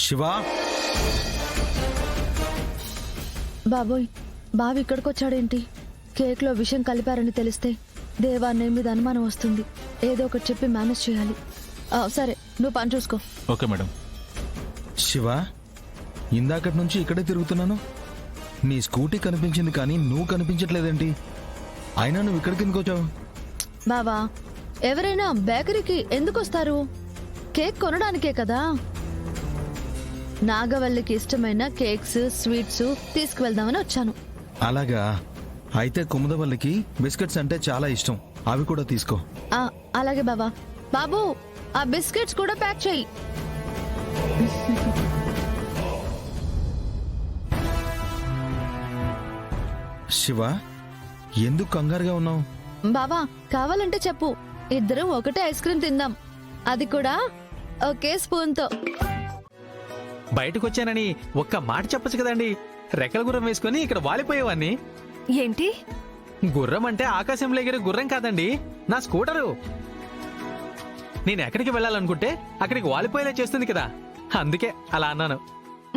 శివా బాబోయ్, బావి ఇక్కడికొచ్చాడేంటి? కేక్లో విషయం కలిపారని తెలిస్తే దేవాన్ని మీద అనుమానం వస్తుంది. ఏదో ఒకటి చెప్పి మేనేజ్ చేయాలి. సరే, నువ్వు పని చూసుకో. Okay madam. శివా, ఇందాకటి నుంచి ఇక్కడే తిరుగుతున్నాను. నీ స్కూటీ కనిపించింది కానీ నువ్వు కనిపించట్లేదేంటి? అయినా నువ్వు ఇక్కడికి ఎందుకు వచ్చావు? బావా, ఎవరైనా బేకరీకి ఎందుకు వస్తారు? కేక్ కొనడానికే కదా. నాగవల్లికి ఇష్టమైన కేక్స్, స్వీట్స్ తీసుకువెళ్దామని వచ్చాను. అలాగా? అయితే కుముదవల్లికి బిస్కెట్స్ అంటే చాలా ఇష్టం, అవి కూడా తీసుకో. అలాగే బాబా. బాబు, ఆ బిస్కెట్స్ కూడా ప్యాక్ చేయి. శివ, ఎందుకు కంగారుగా ఉన్నావు? బాబా, కావాలంటే చెప్పు, ఇద్దరం ఒకటే ఐస్ క్రీమ్ తిందాం, అది కూడా ఒకే స్పూన్ తో. బయటకు వచ్చానని ఒక్క మాట చెప్పచ్చు కదండి. రెక్కల గుర్రం వేసుకుని ఇక్కడ వాలిపోయేవాన్ని. ఏంటి? గుర్రం అంటే ఆకాశంలో ఎగిరే గుర్రం కాదండి, నా స్కూటరు. నేను ఎక్కడికి వెళ్ళాలనుకుంటే అక్కడికి వాలిపోయేలా చేస్తుంది కదా, అందుకే అలా అన్నాను.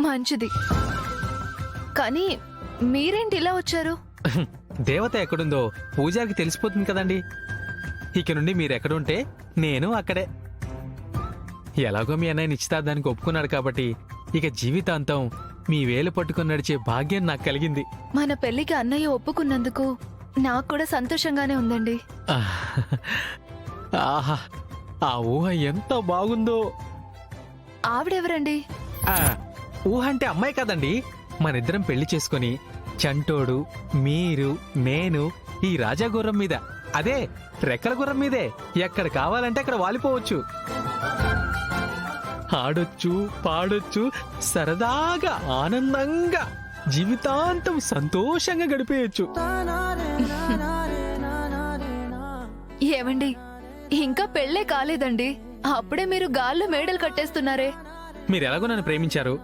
మంచిది, కానీ మీరేంటి ఇలా వచ్చారు? దేవత ఎక్కడుందో పూజారికి తెలిసిపోతుంది కదండి. ఇక నుండి మీరెక్కడుంటే నేను అక్కడే. ఎలాగో మీ అన్నయ్య నిశ్చితార్థానికి ఒప్పుకున్నాడు కాబట్టి ఇక జీవితాంతం మీ వేలు పట్టుకుని నడిచే భాగ్యం నాకు కలిగింది. మన పెళ్లికి అన్నయ్య ఒప్పుకున్నందుకు నాకు కూడా సంతోషంగానే ఉందండి. ఆహా, ఆ ఊహ ఎంత బాగుందో. ఆవిడెవరండి? ఊహ అంటే అమ్మాయి కాదండి. మనిద్దరం పెళ్లి చేసుకుని చంటోడు, మీరు, నేను ఈ రాజా గుర్రం మీద, అదే రెక్కల గుర్రం మీదే ఎక్కడ కావాలంటే అక్కడ వాలిపోవచ్చు. ఆడొచ్చు, పాడొచ్చు, సరదాగా ఆనందంగా జీవితాంతం సంతోషంగా గడిపేయచ్చు. ఏమండి, ఇంకా పెళ్ళే కాలేదండి, అప్పుడే మీరు గాల్లో మేడలు కట్టేస్తున్నారే. మీరెలాగో నన్ను ప్రేమించారు,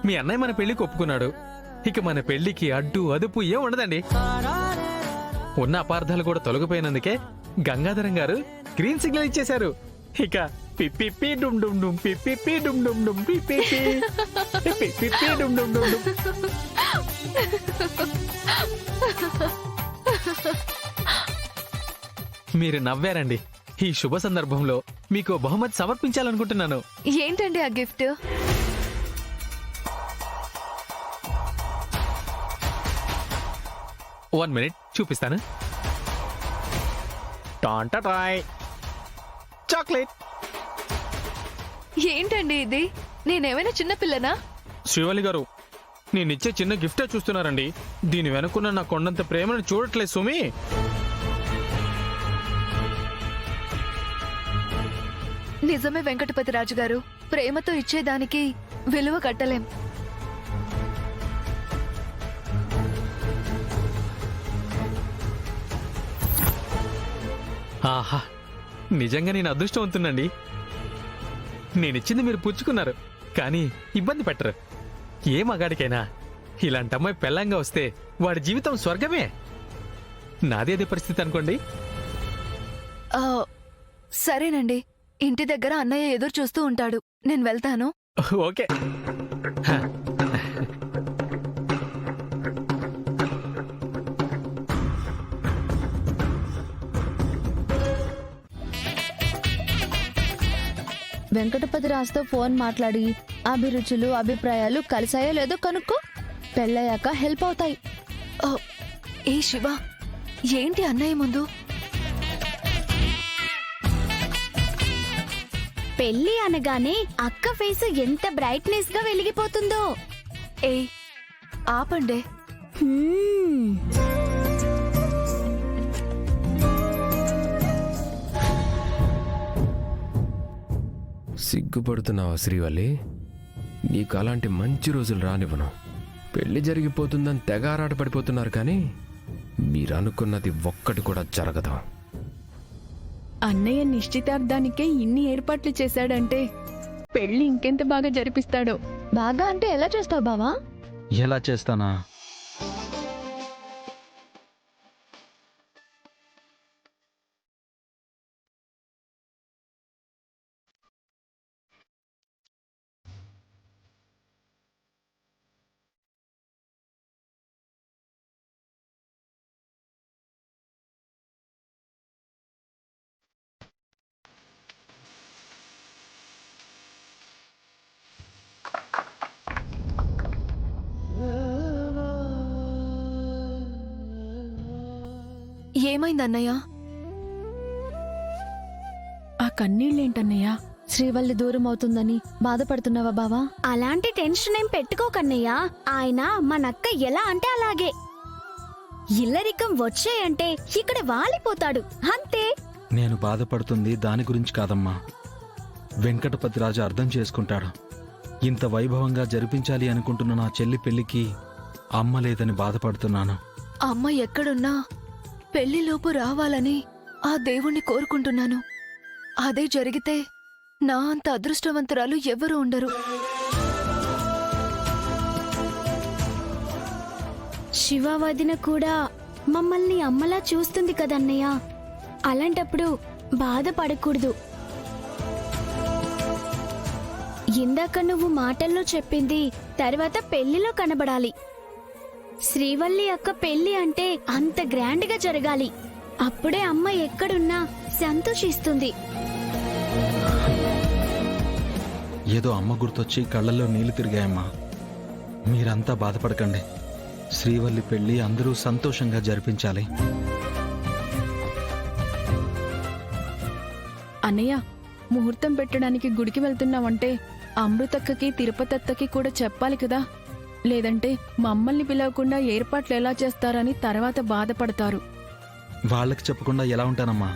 మీ అన్నయ్య మన పెళ్లికి ఒప్పుకున్నాడు. ఇక మన పెళ్లికి అడ్డు అదుపు ఏం ఉండదండి. ఉన్న అపార్థాలు కూడా తొలగిపోయినందుకే గంగాధరం గారు గ్రీన్ సిగ్నల్ ఇచ్చేశారు. ఇక పిప్పి డుమ్ డుమ్ డుమ్, పిప్పి డుమ్ డుమ్ డుమ్, పిప్పి డుమ్ డుమ్ డుమ్ డుమ్. మీరు నవ్వారండి. ఈ శుభ సందర్భంలో మీకు బహుమతి సమర్పించాలనుకుంటున్నాను. ఏంటండి ఆ గిఫ్ట్? వన్ మినిట్ చూపిస్తాను. టాంటాయ్ చాక్లెట్. ఏంటండి ఇది? నేనేమైనా చిన్నపిల్లనా? శ్రీవల్లి గారు, నేనిచ్చే చిన్న గిఫ్టే చూస్తున్నారండి. దీని వెనుకున్న నా కొండంత ప్రేమను చూడట్లేదు సుమి. నిజమే వెంకటపతి రాజు గారు, ప్రేమతో ఇచ్చేదానికి విలువ కట్టలేం. ఆహా, నిజంగా నేను అదృష్టవంతునండి. నేనిచ్చింది మీరు పుచ్చుకున్నారు, కానీ ఇబ్బంది పెట్టరు. ఏ మగాడికైనా ఇలాంటి అమ్మాయి పెళ్ళంగా వస్తే వాడి జీవితం స్వర్గమే. నాదేదే పరిస్థితి అనుకోండి. సరేనండి, ఇంటి దగ్గర అన్నయ్య ఎదురు చూస్తూ ఉంటాడు, నేను వెళ్తాను. ఓకే. వెంకటపతి రాజుతో ఫోన్ మాట్లాడి అభిరుచులు, అభిప్రాయాలు కలిసాయో లేదో కనుక్కో. పెళ్ళయ్యాక హెల్ప్ అవుతాయి. ఏ శివ, ఏంటి అన్నయ్య ముందు? పెళ్లి అనగానే అక్క ఫేస్ ఎంత బ్రైట్నెస్ గా వెలిగిపోతుందో. ఏ ఆపండే. సిగ్గుపడుతున్నావా శ్రీవల్లి? నీకు అలాంటి మంచి రోజులు రానివ్వను. పెళ్లి జరిగిపోతుందని తెగ ఆరాట పడిపోతున్నారు, కానీ మీరనుకున్నది ఒక్కటి కూడా జరగదు. అన్నయ్య నిశ్చితార్థానికే ఇన్ని ఏర్పాట్లు చేశాడంటే పెళ్లి ఇంకెంత బాగా జరిపిస్తాడో. బాగా అంటే ఎలా చేస్తావు బావా? ఎలా చేస్తానా? ఏమైందన్నయ్య? ఆ కన్నీళ్ళేంటన్నయ్య? శ్రీవల్లి దూరం అవుతుందని బాధపడుతున్నావా బావా? అలాంటి టెన్షన్ ఏం పెట్టుకోకన్నయ్యా. ఆయన మనక్క ఎలా అంటే అలాగే. ఇల్లరికం వచ్చాయంటే ఇక్కడ వాలిపోతాడు అంతే. నేను బాధపడుతుంది దాని గురించి కాదమ్మా. వెంకటపతిరాజు అర్థం చేసుకుంటాడు. ఇంత వైభవంగా జరిపించాలి అనుకుంటున్న నా చెల్లి పెళ్లికి అమ్మ లేదని బాధపడుతున్నాను. అమ్మ ఎక్కడున్నా పెళ్లిలోపు రావాలని ఆ దేవుణ్ణి కోరుకుంటున్నాను. అదే జరిగితే నా అంత అదృష్టవంతురాలు ఎవరూ ఉండరు. శివవదిన కూడా మమ్మల్ని అమ్మలా చూస్తుంది కదన్నయ్య. అలాంటప్పుడు బాధపడకూడదు. ఇందాక నువ్వు మాటల్లో చెప్పింది తర్వాత పెళ్లిలో కనబడాలి. శ్రీవల్లి అక్క పెళ్లి అంటే అంత గ్రాండ్ గా జరగాలి. అప్పుడే అమ్మ ఎక్కడున్నా సంతోషిస్తుంది. ఏదో అమ్మ గుర్తొచ్చి కళ్ళల్లో నీళ్లు తిరిగాయమ్మా. మీరంతా బాధపడకండి. శ్రీవల్లి పెళ్లి అందరూ సంతోషంగా జరిపించాలి. అన్నయ్య, ముహూర్తం పెట్టడానికి గుడికి వెళ్తున్నావంటే అమృతక్కకి తిరుపతత్తకి కూడా చెప్పాలి కదా. లేదంటే మమ్మల్ని పిలవకుండా ఏర్పాట్లు ఎలా చేస్తారని తర్వాత బాధపడతారు. వాళ్ళకి చెప్పకుండా ఎలా ఉంటానమ్మా?